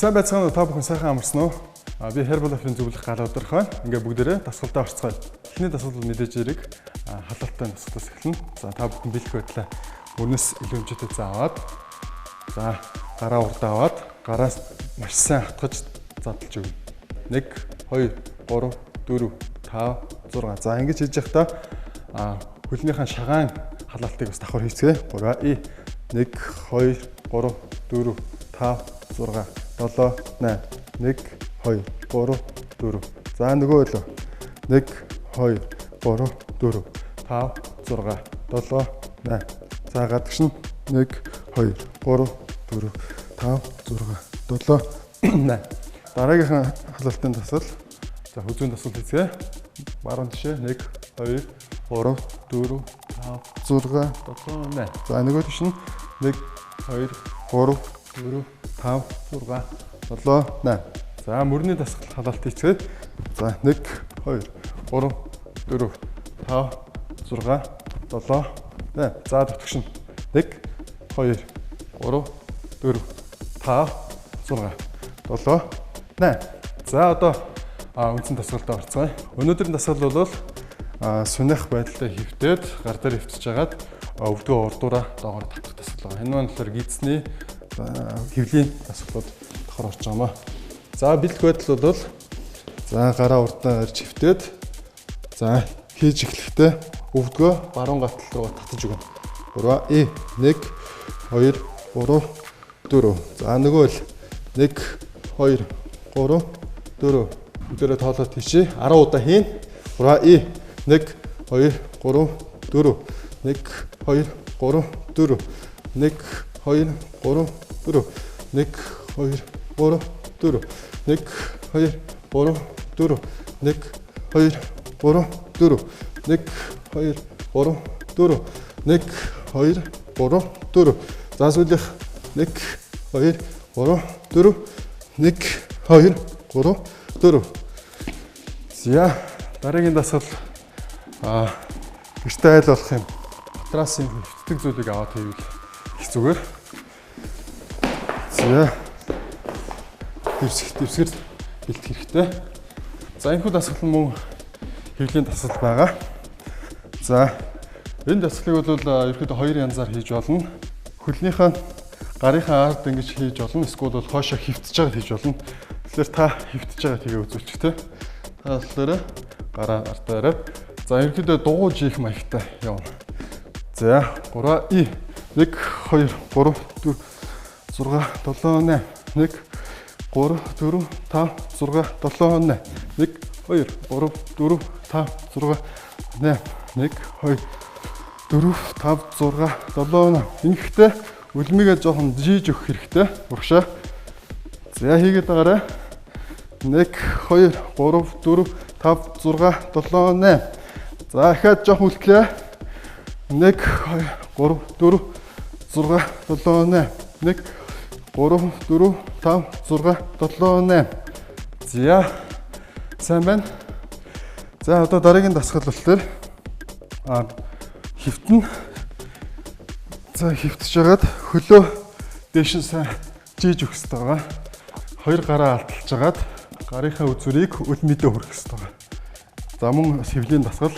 Сайн байцгаана уу, та бүхэн сайхан амарсан уу? Би Herbal-ийн зөвлөх галуудрах байна. Ингээ бүгдээрээ дасгалтаа орцгоё. Эхний дасгал бол мэдээж хэрэг халууртай дасгалтаас эхэлнэ. За та бүхэн бэлэх байдлаа мөрнөөс илүү хэмжээтэй зааваад гараа урд аваад гараас маш сайн хатгаж задлж өгнө. 1 2 3 4 5 6. За ингэж хийж явахдаа хөлнийхэн шагаан халаалтыг бас давхар хийцгээе. 3 1 2 3 4 5 6 7 8 1 2 3 4. За нөгөө хөлөө 1 2 3 4 5 6 7 8. За гадагш нь 1 2 3 4 5 6 7 8. Дараагийнхаа халуалтын дасгал. За хүзүүн дасгал хийцгээе. Баруун тишээ 1 2 3 4 5 6 7 8. За нөгөө тиш нь 1 2 3 4 5 6 7 8. За мөрний дасгал халаалт хийцгээе. За 1 2 3 4 5 6 7 8. За дотгош нь 1 2 3 4 5 6 7 8. За одоо үндсэн дасгалтаа орцгоё. Өнөөдрийн дасгал бол сунах байдалтай хөвтөд гар дээр хөвтөж хагаад өвдгөө урдуураа доогоор татах дасгал байгаа. Энэ маань болохоор гидсний хөвлийн дасгалууд давхар орж байгаа маа. За бэлэх байдал бол гараа урдаа гарч хөвтөд хийж эхлэхдээ өвдгөө баруун гатал руу татаж өгнө. 3 1 2 3 4. За нөгөө л 1 2 3 4. Бүгдээрээ тоолоод тийшээ 10 удаа хийн. 3 1 2 3 4 1 2 3 4 1 2 3 4 1 2 3 4 1 2 3 4 1 2 3 4 1 2 3 4 1 2 3 4. За сүүлийнх 1 2 3 4 1 2 3 4. За дараагийн дасгал гэртээ айл болох юм. Батраас юм хөвтөг зүйлийг аваад хийвэл их зүгээр. За дэвсгэр бэлтгэх хэрэгтэй. За энэ хүү дасгал мөн хөвлийн дасгал байгаа. За энэ дасгалыг бол ерөөхдөө хоёр янзаар хийж болно. Хөлнийхээ гарынхаа ард ингэж хийж болно. Эсвэл бол хоошоо хөвтөж байгаад хийж болно. Тэгэхээр та хөвтөж байгаа тэгээ үзүүлчих те. Та болохоор гараа артаараа. За ерөөхдөө дууж ийх маягтай явна. За 3 1 2 3 4 6 7 8 1 3 4 5 6 7 8 1 2 3 4 5 6 8 1 2 4 5 6 7 8. Ингэхдээ үлмигээ жоохон жийж өгөх хэрэгтэй. Урагшаа. За хийгээд байгаарай. 1 2 3 4 5 6 7 8. За ахаад жоохон үлдлээ. 1 2 3 4 6 7 8. 1 3 4 5 6 7 8. За сайн байна. За одоо дараагийн дасгал болохоор хөвтөн. За хөвтөж хагаад хөлөө дээш нь сайн жийж өгөх хэрэгтэй байгаа. Хоёр гараа алталж хагаад гарынхаа үзүүрийг үлмидээ хүргэх хэрэгтэй байгаа. За мөн хөвлийн дасгал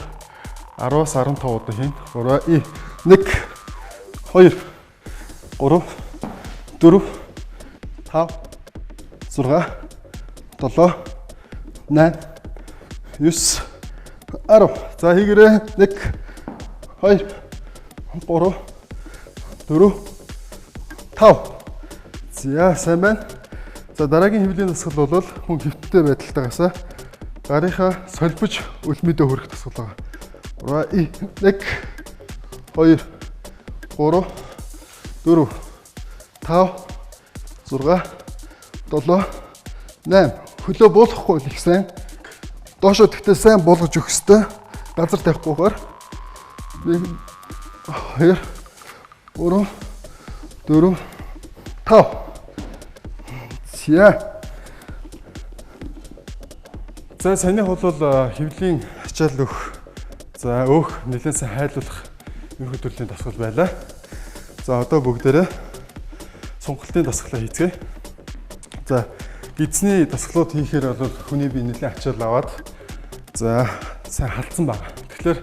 10-аас 15 удаа хийн. 3 1 2 3 4 5 6 7 8 9 10. За хийгээрэй. 1 2 3 4 5. За сайн байна. За дараагийн хөвлийн дасгал бол хүн хөвттэй байдалтайгаас гарынхаа солбож үлмидээ хүрэх дасгал байгаа. 1 2 3 4 5 6 7 8. Хөлөө буулгахгүй их сайн. Доошоо тэгтээ сайн буулгаж өгөх ёстой. Газар тавихгүйгээр 1 2 3 4 5. За санийх бол хөвлийн ачаал өгөх. За өөх нэлээд сайн хайлуулах энэ төрлийн дасгал байлаа. За одоо бүгдээрээ сунгалтын дасгалаа хийцгээе. За эзний дасгалууд хийхээр бол хүний бие нэлээд ачаал аваад за сайн халтсан байна. Тэгэхээр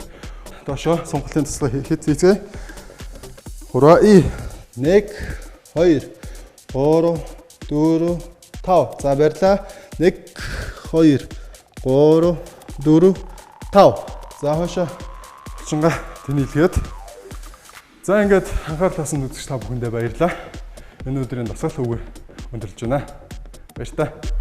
доошоо сонголтын дасгал хийцгээе. Хураа 1 2 3 4 5. За барьлаа. 1 2 3 4 5. За хоошоо чанга тэнэлгээд. За ингээд анхаарал татсан үзэгч та бүхэндээ баярлалаа. Энэ өдрийн дасгал үгээр өндөрлж байна. Баяр та.